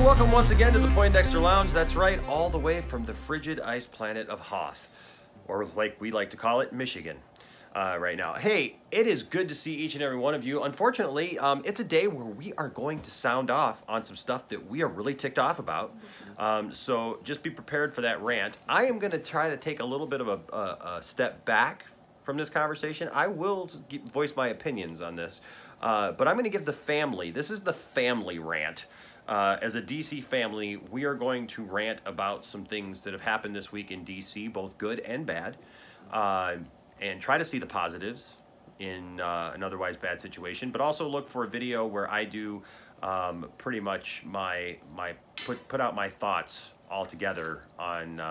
welcome once again to the Poindexter Lounge. That's right, all the way from the frigid ice planet of Hoth, or like we like to call it, Michigan, right now. Hey, it is good to see each and every one of you. Unfortunately, it's a day where we are going to sound off on some stuff that we are really ticked off about. So just be prepared for that rant. I am going to try to take a little bit of a step back from this conversation. I will voice my opinions on this, but I'm going to give the family, this is the family rant. As a DC family, we are going to rant about some things that have happened this week in DC, both good and bad, and try to see the positives in an otherwise bad situation, but also look for a video where I do pretty much put out my thoughts all together on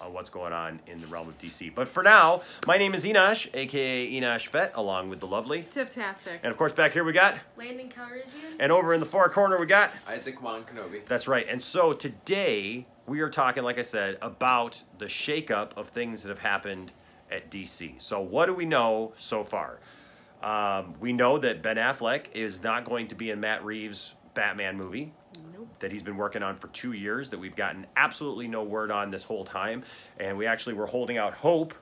what's going on in the realm of DC. But for now, my name is Enosh, aka Enosh Fett, along with the lovely Tifftastic. And of course back here we got Landon Calrissian. And over in the far corner we got Isaac Juan Kenobi. That's right. And so today we are talking, like I said, about the shakeup of things that have happened at DC. So what do we know so far? We know that Ben Affleck is not going to be in Matt Reeves' Batman movie. Nope. That he's been working on for 2 years, that we've gotten absolutely no word on this whole time. And we actually were holding out hope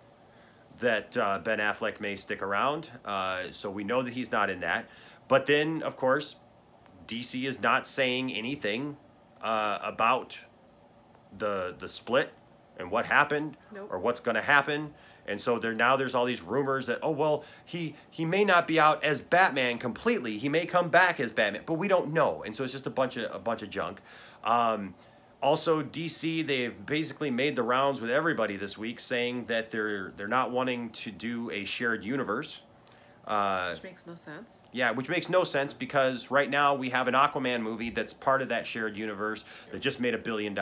that Ben Affleck may stick around. So we know that he's not in that. But then, of course, DC is not saying anything about the split and what happened. Nope. Or what's going to happen. And so there's all these rumors that, oh, well, he may not be out as Batman completely. He may come back as Batman, but we don't know. And so it's just a bunch of junk. Also, DC, they've basically made the rounds with everybody this week, saying that they're not wanting to do a shared universe. Which makes no sense. Yeah, which makes no sense because right now we have an Aquaman movie that's part of that shared universe that just made $1 billion.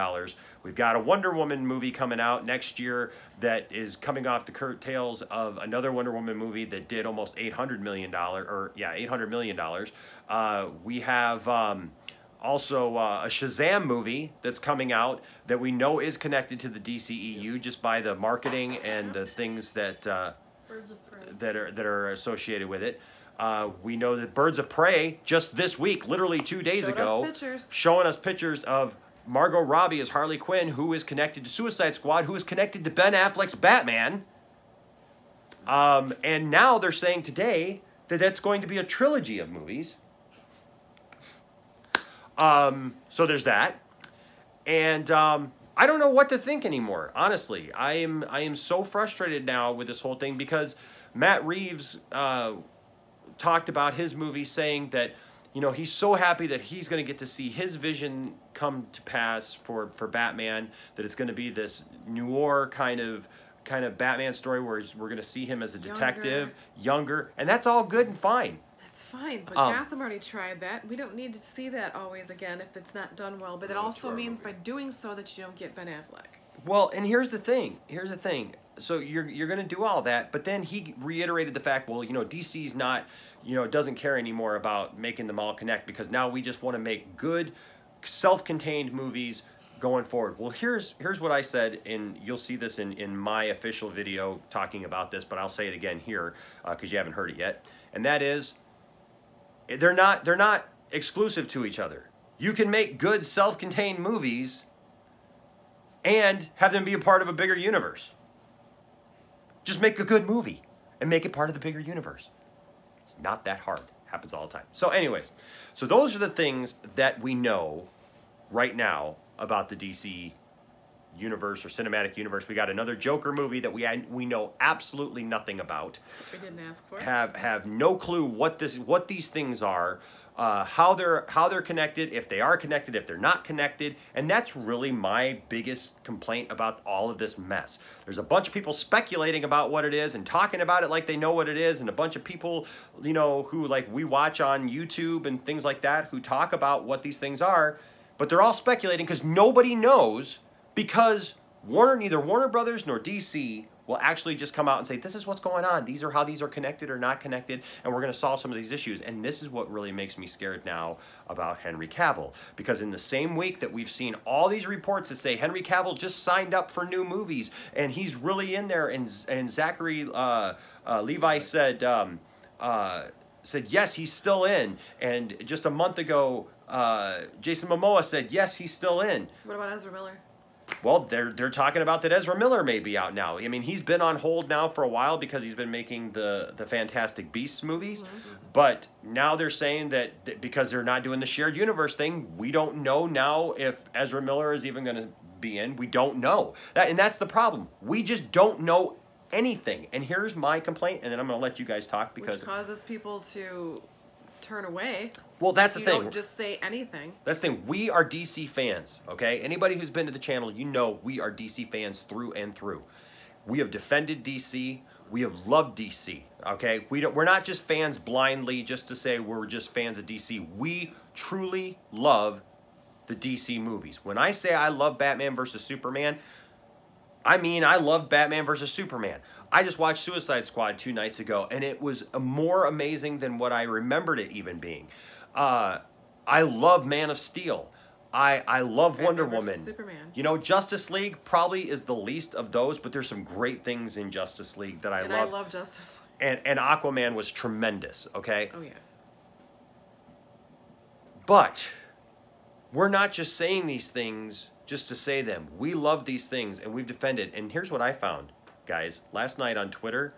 We've got a Wonder Woman movie coming out next year that is coming off the curtails of another Wonder Woman movie that did almost $800 million, $800 million. We have also a Shazam movie that's coming out that we know is connected to the DCEU just by the marketing and the things that Birds of Prey. that are associated with it. We know that Birds of Prey just this week, literally 2 days ago, showing us pictures of Margot Robbie as Harley Quinn, who is connected to Suicide Squad, who is connected to Ben Affleck's Batman. And now they're saying today that that's going to be a trilogy of movies. So there's that. And I don't know what to think anymore, honestly. I am so frustrated now with this whole thing because Matt Reeves talked about his movie saying that, you know, he's so happy that he's going to get to see his vision come to pass for Batman, that it's going to be this noir kind of Batman story where we're going to see him as a detective, younger, and that's all good and fine. That's fine, but Gotham already tried that. We don't need to see that always again if it's not done well, but it also means by doing so that you don't get Ben Affleck. Well, and here's the thing. So you're going to do all that, but then he reiterated the fact, well, you know, DC's not, you know, doesn't care anymore about making them all connect because now we just want to make good, self-contained movies going forward. Well, here's what I said, and you'll see this in my official video talking about this, but I'll say it again here because you haven't heard it yet, and that is, they're not exclusive to each other. You can make good self-contained movies and have them be a part of a bigger universe. Just make a good movie and make it part of the bigger universe. It's not that hard. Happens all the time. So anyways, so those are the things that we know right now about the DC universe or cinematic universe. We got another Joker movie that we know absolutely nothing about. We didn't ask for. Have no clue what these things are, how they're connected, if they are connected, if they're not connected, and that's really my biggest complaint about all of this mess. There's a bunch of people speculating about what it is and talking about it like they know what it is, and a bunch of people, you know, who like we watch on YouTube and things like that who talk about what these things are, but they're all speculating because nobody knows. Because neither Warner Brothers nor DC will actually just come out and say, this is what's going on. These are how these are connected or not connected, and we're going to solve some of these issues. And this is what really makes me scared now about Henry Cavill. Because in the same week that we've seen all these reports that say Henry Cavill just signed up for new movies, and he's really in there, and Zachary Levi said yes, he's still in. And just a month ago, Jason Momoa said, yes, he's still in. What about Ezra Miller? Well, they're talking about that Ezra Miller may be out now. I mean, he's been on hold now for a while because he's been making the Fantastic Beasts movies. Mm-hmm. But now they're saying that because they're not doing the shared universe thing, we don't know now if Ezra Miller is even going to be in. We don't know. And that's the problem. We just don't know anything. And here's my complaint, and then I'm going to let you guys talk because... Which causes people to turn away. Well, that's the thing. You don't just say anything. That's the thing. We are DC fans, okay? Anybody who's been to the channel, you know we are DC fans through and through. We have defended DC. We have loved DC, okay? We're not just fans blindly just to say we're just fans of DC. We truly love the DC movies. When I say I love Batman versus Superman, I mean I love Batman versus Superman. I just watched Suicide Squad 2 nights ago, and it was more amazing than what I remembered it even being. I love Man of Steel. I love Wonder Woman. Superman. You know, Justice League probably is the least of those, but there's some great things in Justice League that I love. And I love Justice League. And Aquaman was tremendous, okay? Oh, yeah. But we're not just saying these things just to say them. We love these things, and we've defended. And here's what I found, guys. Last night on Twitter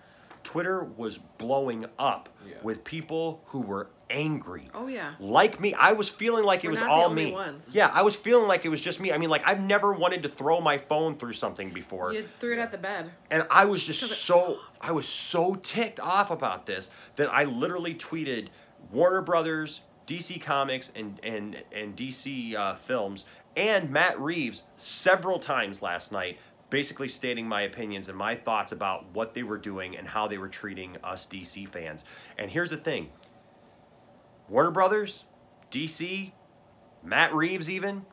was blowing up with people who were angry. Oh, yeah. Like me. I was feeling like it was all me. Ones. Yeah, I was feeling like it was just me. I mean, like, I've never wanted to throw my phone through something before. You threw it at the bed. And I was just I was so ticked off about this that I literally tweeted Warner Brothers, DC Comics, and DC Films, and Matt Reeves several times last night, basically stating my opinions and my thoughts about what they were doing and how they were treating us DC fans. And here's the thing. Warner Brothers, DC, Matt Reeves even,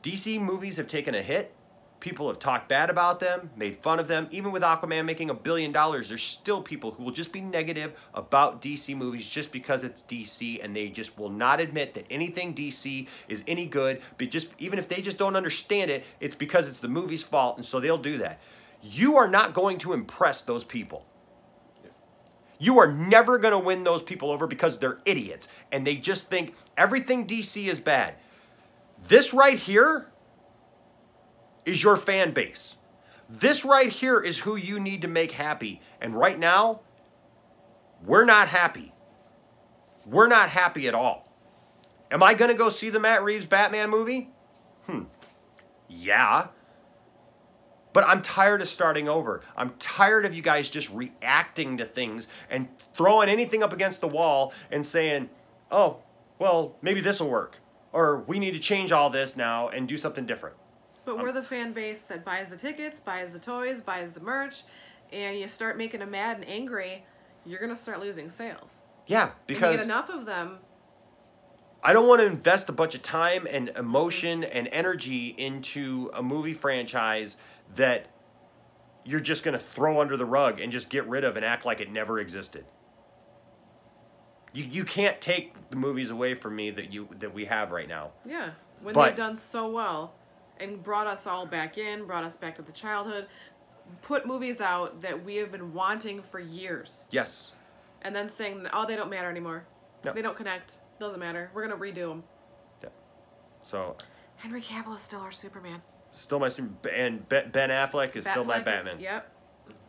DC movies have taken a hit. People have talked bad about them, made fun of them. Even with Aquaman making $1 billion, there's still people who will just be negative about DC movies just because it's DC, and they just will not admit that anything DC is any good. But just even if they just don't understand it, it's because it's the movie's fault, and so they'll do that. You are not going to impress those people. You are never going to win those people over because they're idiots, and they just think everything DC is bad. This right here is your fan base. This right here is who you need to make happy. And right now, we're not happy. We're not happy at all. Am I going to go see the Matt Reeves Batman movie? Yeah. But I'm tired of starting over. I'm tired of you guys just reacting to things and throwing anything up against the wall and saying, oh, well, maybe this will work. Or we need to change all this now and do something different. But we're the fan base that buys the tickets, buys the toys, buys the merch, and you start making them mad and angry, you're going to start losing sales. Yeah, because... And you get enough of them. I don't want to invest a bunch of time and emotion and energy into a movie franchise that you're just going to throw under the rug and just get rid of and act like it never existed. You can't take the movies away from me that we have right now. Yeah, when they've done so well and brought us all back in, brought us back to the childhood, put movies out that we have been wanting for years. Yes. And then saying, oh, they don't matter anymore. No. They don't connect. Doesn't matter. We're going to redo them. Yeah. So. Henry Cavill is still our Superman. Still my Superman. And Ben Affleck is still my Batman. Yep.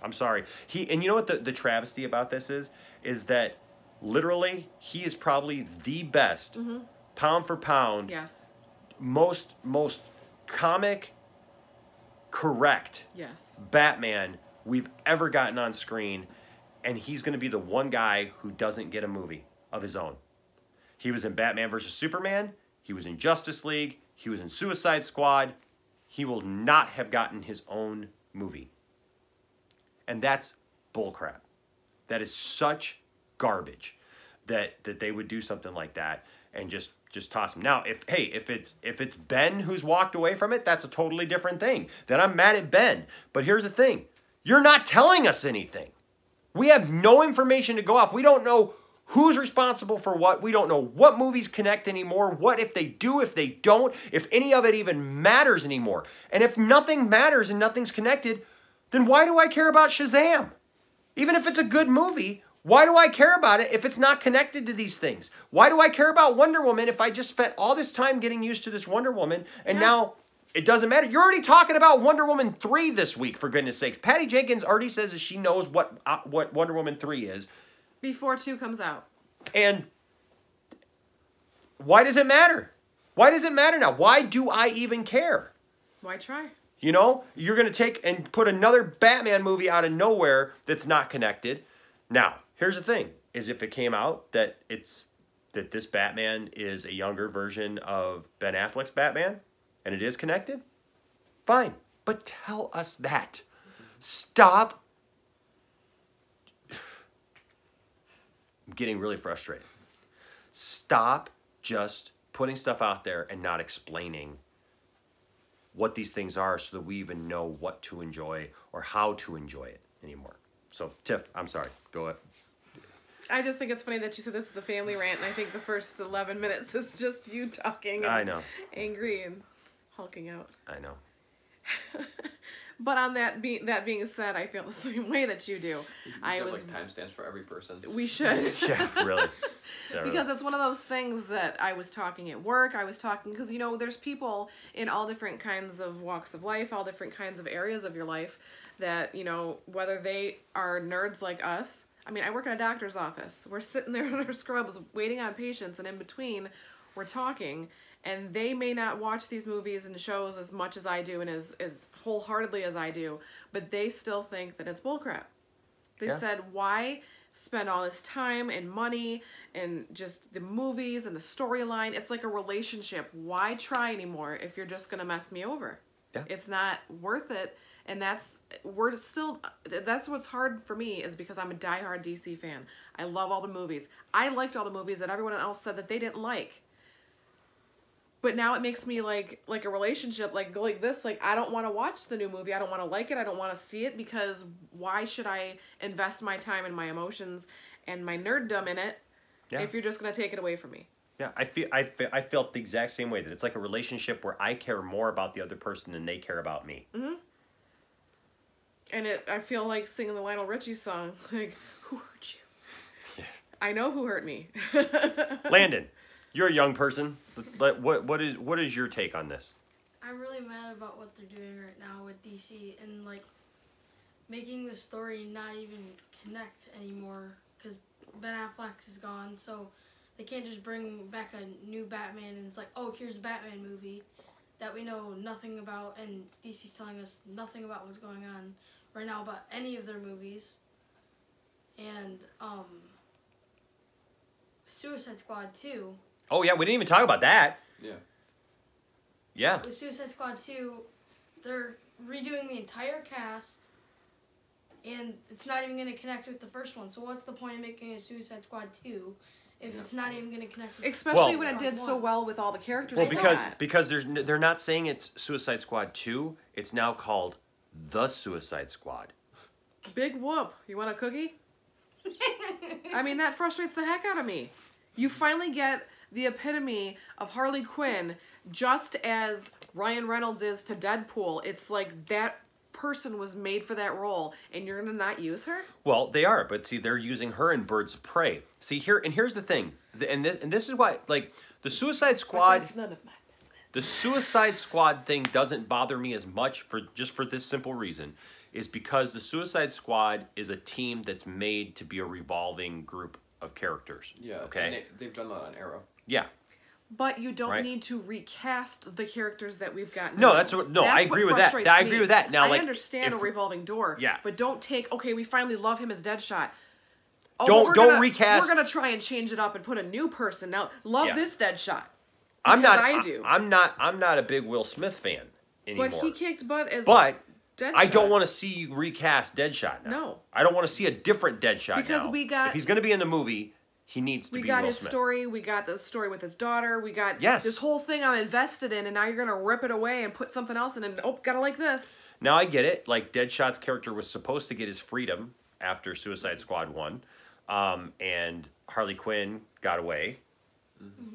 I'm sorry. And you know what the travesty about this is that literally he is probably the best, pound for pound, most comic correct Batman we've ever gotten on screen, and he's going to be the one guy who doesn't get a movie of his own. He was in Batman vs. Superman, he was in Justice League, he was in Suicide Squad. He will not have gotten his own movie. And that's bullcrap. That is such garbage that they would do something like that and just toss him. Now, if it's Ben who's walked away from it, that's a totally different thing. Then I'm mad at Ben. But here's the thing. You're not telling us anything. We have no information to go off. We don't know who's responsible for what. We don't know what movies connect anymore. What if they do, if they don't, if any of it even matters anymore. And if nothing matters and nothing's connected, then why do I care about Shazam? Even if it's a good movie, Why do I care about it if it's not connected to these things? Why do I care about Wonder Woman if I just spent all this time getting used to this Wonder Woman and now it doesn't matter? You're already talking about Wonder Woman 3 this week, for goodness sakes. Patty Jenkins already says that she knows what Wonder Woman 3 is. Before 2 comes out. And why does it matter? Why does it matter now? Why do I even care? Why try? You know, you're going to take and put another Batman movie out of nowhere that's not connected. Now, here's the thing, is if it came out that this Batman is a younger version of Ben Affleck's Batman, and it is connected, fine. But tell us that. Stop. I'm getting really frustrated. Stop just putting stuff out there and not explaining what these things are so that we even know what to enjoy or how to enjoy it anymore. So, Tiff, I'm sorry. Go ahead. I just think it's funny that you said this is the family rant, and I think the first 11 minutes is just you talking and I know. angry and hulking out. I know. But on that being said, I feel the same way that you do. I was like timestamps for every person. We should. Yeah, really. Yeah, Because really. it's one of those things that I was talking at work. Because, you know, there's people in all different kinds of walks of life, all different kinds of areas of your life that, you know, whether they are nerds like us. I mean, I work in a doctor's office. We're sitting there in our scrubs waiting on patients, and in between, we're talking. And they may not watch these movies and shows as much as I do and as wholeheartedly as I do, but they still think that it's bullcrap. They said, why spend all this time and money and just the movies and the storyline? It's like a relationship. Why try anymore if you're just going to mess me over? Yeah. It's not worth it. And that's what's hard for me, is because I'm a diehard DC fan. I love all the movies. I liked all the movies that everyone else said that they didn't like. But now it makes me like a relationship, like this. Like, I don't want to watch the new movie. I don't want to like it. I don't want to see it, because why should I invest my time and my emotions and my nerddom in it if you're just going to take it away from me? Yeah, I felt the exact same way, that it's like a relationship where I care more about the other person than they care about me. Mm-hmm. And I feel like singing the Lionel Richie song, like, who hurt you? Yeah. I know who hurt me. Landon, you're a young person. What is your take on this? I'm really mad about what they're doing right now with DC and like making the story not even connect anymore, because Ben Affleck is gone, so they can't just bring back a new Batman and it's like, oh, here's a Batman movie that we know nothing about, and DC's telling us nothing about what's going on right now about any of their movies. And Suicide Squad 2. Oh, yeah, we didn't even talk about that. Yeah. Yeah. With Suicide Squad 2, they're redoing the entire cast, and it's not even going to connect with the first one. So what's the point of making a Suicide Squad 2 if it's not even going to connect with Especially when it Squad did 1? so well with all the characters. Well, they because got. they're not saying it's Suicide Squad 2. It's now called The Suicide Squad. Big whoop. You want a cookie? I mean, that frustrates the heck out of me. You finally get the epitome of Harley Quinn, just as Ryan Reynolds is to Deadpool. It's like that person was made for that role, and you're gonna not use her? Well, they are, but see, they're using her in Birds of Prey. See, here's the thing, and this is why, like, the Suicide Squad. That's none of my business. The Suicide Squad thing doesn't bother me as much for this simple reason, is because the Suicide Squad is a team that's made to be a revolving group of characters. Yeah. Okay. They've done that on Arrow. Yeah. But you don't Right. need to recast the characters that we've got. No, now. I agree with that. frustrates I agree me. with that. Now, I like, understand a revolving door. Yeah. But don't take, okay, we finally love him as Deadshot. Oh, Don't recast. We're gonna try and change it up and put a new person. Now, love Yeah. this Deadshot. I'm not. I do. I'm not a big Will Smith fan anymore. But he kicked butt as But Deadshot. I don't want to see you recast Deadshot now. No. I don't want to see a different Deadshot Because now. we got- if he's going to be in the movie, he needs to We be got Will his Smith. story. We got the story with his daughter. We got Yes. this whole thing I'm invested in, and now you're gonna rip it away and put something else in, and gotta like this. Now I get it. Like, Deadshot's character was supposed to get his freedom after Suicide Squad 1, and Harley Quinn got away,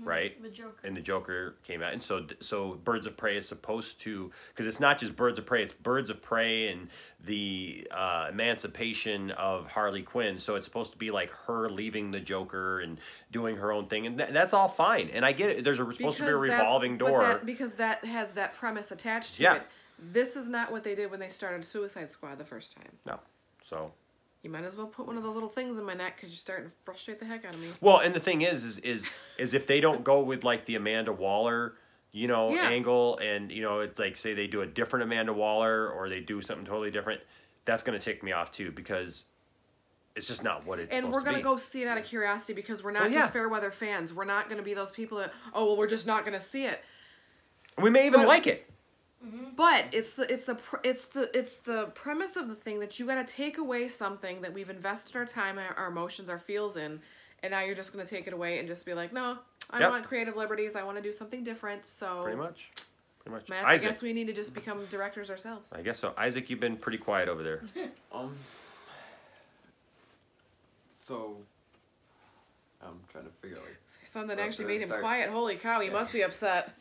right? The Joker. And the Joker came out, and so Birds of Prey is supposed to, because it's not just Birds of Prey, it's Birds of Prey and the emancipation of Harley Quinn. So it's supposed to be like her leaving the Joker and doing her own thing, and that's all fine. And I get it. There's supposed to be a revolving door, because that has that premise attached to it. This is not what they did when they started Suicide Squad the first time. No, so. You might as well put one of those little things in my neck because you're starting to frustrate the heck out of me. Well, and the thing is if they don't go with like the Amanda Waller, angle, and it's like say they do a different Amanda Waller or they do something totally different, that's gonna tick me off too because it's just not what it's. And we're gonna go see it out of curiosity because we're not just Fairweather fans. We're not gonna be those people that we're just not gonna see it. We may even like it. But it's the premise of the thing that you got to take away something that we've invested our time, our emotions, our feels in, and now you're just going to take it away and just be like, no, I want creative liberties. I want to do something different. So pretty much. Matt, I guess we need to just become directors ourselves. I guess so. Isaac, you've been pretty quiet over there. So I'm trying to figure out something actually made him quiet. Holy cow, he must be upset.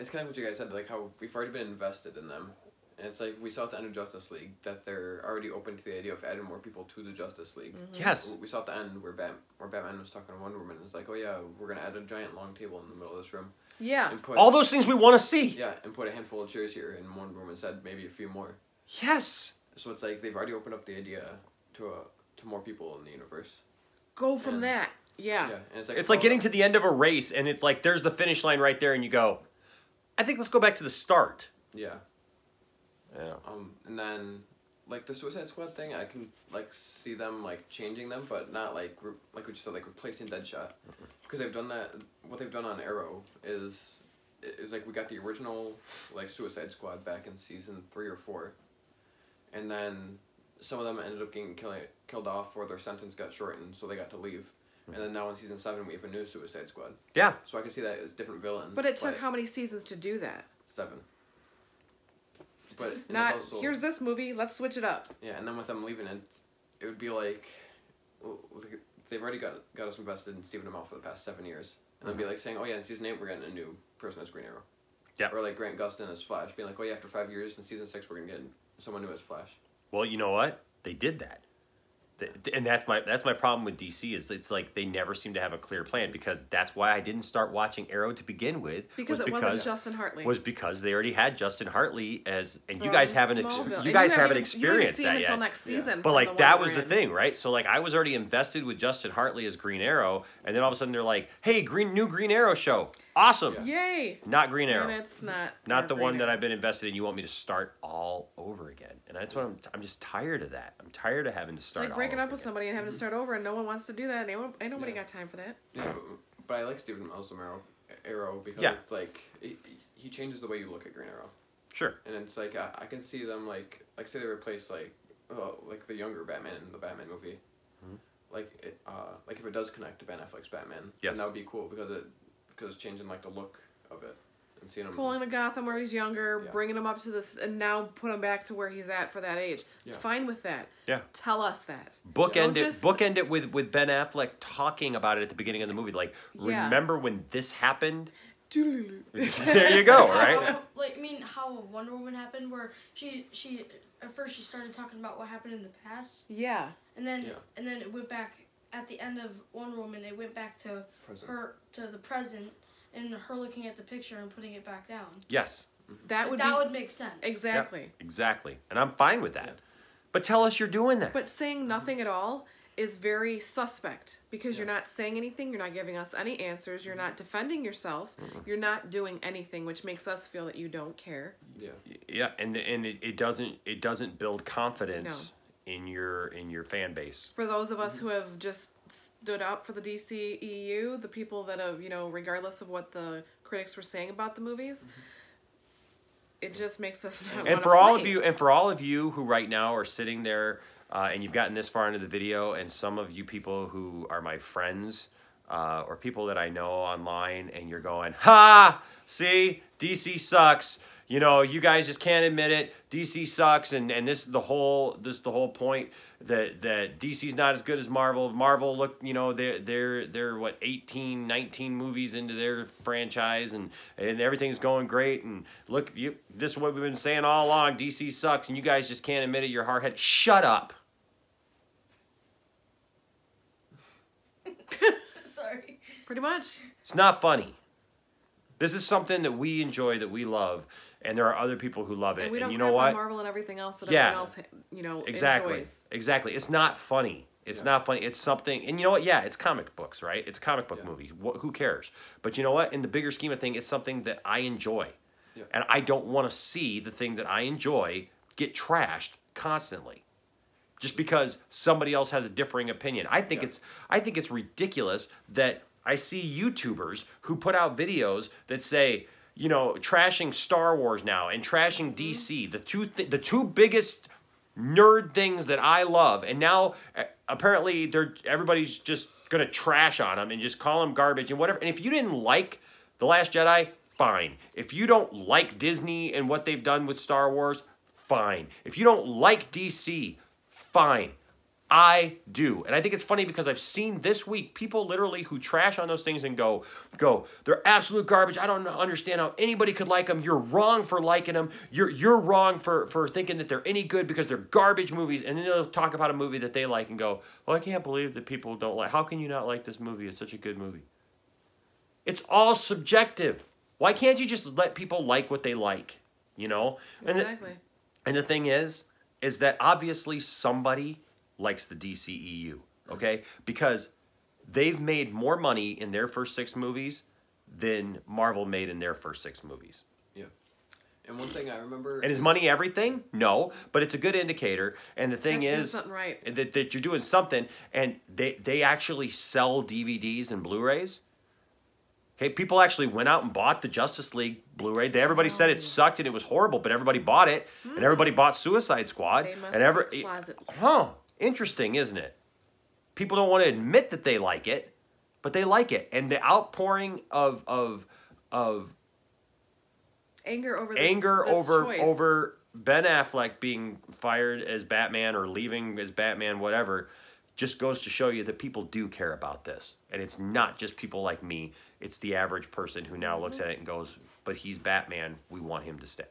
It's kind of what you guys said, like how we've already been invested in them. And it's like we saw at the end of Justice League that they're already open to the idea of adding more people to the Justice League. Yes. We saw at the end where Batman was talking to Wonder Woman. It's like, oh yeah, we're going to add a giant long table in the middle of this room. Yeah. And all those things we want to see. Yeah, and put a handful of chairs here. And Wonder Woman said maybe a few more. Yes. So it's like they've already opened up the idea to more people in the universe. Go from that. Yeah. Yeah. And it's like getting to the end of a race and it's like there's the finish line right there and you go, I think let's go back to the start. Yeah. Yeah. And then, like the Suicide Squad thing, I can like see them like changing them, but not like what you said, like replacing Deadshot, because they've done that. What they've done on Arrow is like we got the original like Suicide Squad back in season 3 or 4, and then some of them ended up getting killed off or their sentence got shortened, so they got to leave. And then now in season 7 we have a new Suicide Squad. Yeah. So I can see that as different villains. But it took how many seasons to do that? 7. But not also, here's this movie. Let's switch it up. Yeah, and then with them leaving it would be like they've already got us invested in Stephen Amell for the past 7 years, and they'd be like saying, oh yeah, in season 8 we're getting a new person as Green Arrow. Yeah. Or like Grant Gustin as Flash, being like, oh yeah, after 5 years in season 6 we're gonna get someone new as Flash. Well, you know what? They did that. And that's my problem with DC is it's like they never seem to have a clear plan because that's why I didn't start watching Arrow to begin with. Because it wasn't Justin Hartley. Was because they already had Justin Hartley as, and you guys haven't experienced that yet. Until next season. But like that was the thing, right? So like I was already invested with Justin Hartley as Green Arrow, and then all of a sudden they're like, "Hey, new Green Arrow show, awesome!" Yeah. Yay! Not Green Arrow. And it's not the one that I've been invested in. You want me to start all over again, and that's what I'm just tired of that. I'm tired of having to start. It's like breaking up with somebody and having to start over, and no one wants to do that. Ain't nobody got time for that. Yeah, but I like Stephen Amell's Arrow because it's like he changes the way you look at Green Arrow. Sure. And it's like I can see them like say they replace like the younger Batman in the Batman movie, like if it does connect to Ben Affleck's Batman, yes, that would be cool because it's changing like the look of it. And seeing him pulling to Gotham where he's younger, bringing him up to this, and now put him back to where he's at for that age. Yeah. Fine with that. Yeah. Tell us that. Bookend it with Ben Affleck talking about it at the beginning of the movie. Like, remember when this happened? There you go, right? Like, I mean, how Wonder Woman happened, where she at first she started talking about what happened in the past. Yeah. And then it went back at the end of Wonder Woman. It went back to the present. And her looking at the picture and putting it back down. Yes. That would make sense. Exactly. Yep, exactly. And I'm fine with that. Yeah. But tell us you're doing that. But saying nothing at all is very suspect because you're not saying anything, you're not giving us any answers, you're not defending yourself, you're not doing anything, which makes us feel that you don't care. Yeah. Yeah, and it doesn't build confidence in your fan base. For those of us who have just stood up for the DCEU, the people that have, regardless of what the critics were saying about the movies, it just makes us not and for all of you who right now are sitting there and you've gotten this far into the video, and some of you people who are my friends or people that I know online, and you're going, ha, see, DC sucks, you know, you guys just can't admit it. DC sucks, and this is the whole point that DC's not as good as Marvel. Marvel, look, you know, they're what, 18, 19 movies into their franchise, and everything's going great. And look, this is what we've been saying all along. DC sucks, and you guys just can't admit it. You're hard-headed. Shut up. Sorry. Pretty much. It's not funny. This is something that we enjoy, that we love, and there are other people who love it. And we don't you crap know what? on Marvel and everything else that everyone else, you know, Exactly. enjoys. Exactly. It's not funny. It's not funny. It's something, and you know what? Yeah, it's comic books, right? It's a comic book movie. Who cares? But you know what? In the bigger scheme of things, it's something that I enjoy. Yeah. And I don't want to see the thing that I enjoy get trashed constantly. Just because somebody else has a differing opinion. I think it's ridiculous that I see YouTubers who put out videos that say, you know, trashing Star Wars now and trashing DC, the two biggest nerd things that I love, and now apparently everybody's just gonna trash on them and just call them garbage and whatever. And if you didn't like The Last Jedi, fine. If you don't like Disney and what they've done with Star Wars, fine. If you don't like DC, fine. I do. And I think it's funny because I've seen this week people literally who trash on those things and go, they're absolute garbage. I don't understand how anybody could like them. You're wrong for liking them. You're wrong for thinking that they're any good because they're garbage movies. And then they'll talk about a movie that they like and go, well, I can't believe that people don't like. How can you not like this movie? It's such a good movie. It's all subjective. Why can't you just let people like what they like? You know? Exactly. And the thing is that obviously somebody likes the DCEU, okay? Because they've made more money in their first 6 movies than Marvel made in their first 6 movies. Yeah. And one thing I remember... And is money everything? No, but it's a good indicator. And the thing you're is doing something right. that you're doing something, and they actually sell DVDs and Blu-rays. Okay, people actually went out and bought the Justice League Blu-ray. Everybody said it sucked and it was horrible, but everybody bought it, and everybody bought Suicide Squad. They must and have a closet. Interesting, isn't it? People don't want to admit that they like it, but they like it. And the outpouring of anger over over Ben Affleck being fired as Batman or leaving as Batman, whatever, just goes to show you that people do care about this. And it's not just people like me. It's the average person who now looks at it and goes, but he's Batman. We want him to stay.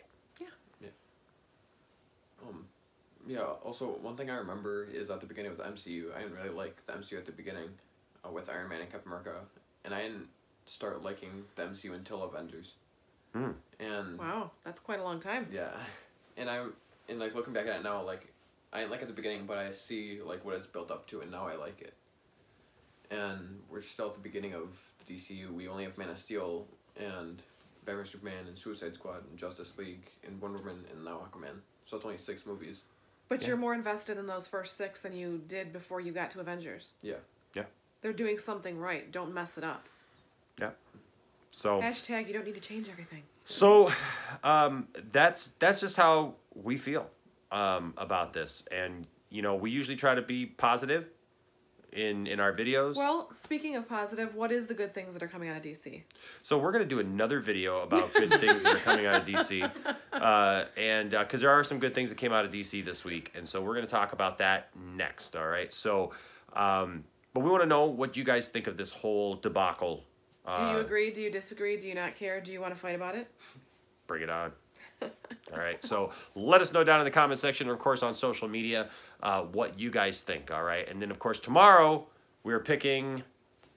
Yeah, also, one thing I remember is at the beginning with the MCU, I didn't really like the MCU at the beginning with Iron Man and Captain America, and I didn't start liking the MCU until Avengers. And wow, that's quite a long time. Yeah, and like looking back at it now, like I didn't like it at the beginning, but I see like what it's built up to, and now I like it. And we're still at the beginning of the DCU. We only have Man of Steel and Batman, Superman, and Suicide Squad, and Justice League, and Wonder Woman, and now Aquaman. So it's only 6 movies. But you're more invested in those first 6 than you did before you got to Avengers. Yeah. Yeah. They're doing something right. Don't mess it up. Yeah. So. Hashtag, you don't need to change everything. So, that's just how we feel about this, and you know, we usually try to be positive in our videos. Well, speaking of positive, what is the good things that are coming out of DC? So we're going to do another video about good things that are coming out of DC. And because there are some good things that came out of DC this week. And so we're going to talk about that next, all right? So, but we want to know what you guys think of this whole debacle. Do you agree? Do you disagree? Do you not care? Do you want to fight about it? Bring it on. All right, so let us know down in the comment section, or of course on social media, what you guys think, all right? And then, of course, tomorrow we're picking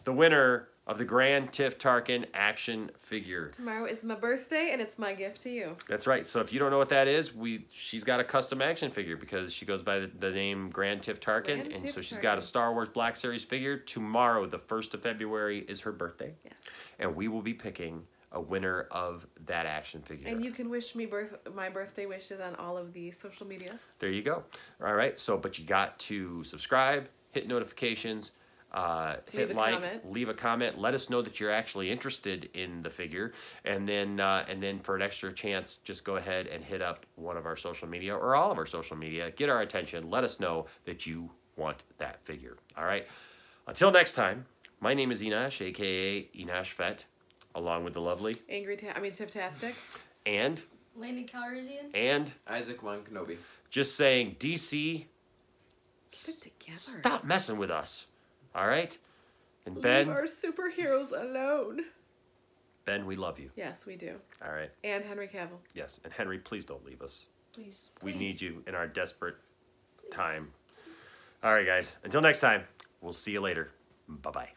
the winner of the Grandtifftarkin action figure. Tomorrow is my birthday, and it's my gift to you. That's right. So if you don't know what that is, she's got a custom action figure because she goes by the name Grandtifftarkin, and so she's got a Star Wars Black Series figure. Tomorrow, the 1st of February, is her birthday. Yes. And we will be picking a winner of that action figure. And you can wish me my birthday wishes on all of the social media. There you go. All right. So, but you got to subscribe, hit notifications, hit like, leave a comment. Let us know that you're actually interested in the figure, and then for an extra chance, just go ahead and hit up one of our social media or all of our social media. Get our attention. Let us know that you want that figure. All right. Until next time, my name is Enash, aka Enash Fett, along with the lovely Tiftastic. And Landon Calrissian. And Isaac One Kenobi. just saying, DC, Get it together. stop messing with us. All right? And Leave Ben, our superheroes alone. Ben, we love you. Yes, we do. All right? And Henry Cavill. Yes. And Henry, please don't leave us. Please. We Please. need you in our desperate time. All right, guys. Until next time, we'll see you later. Bye-bye.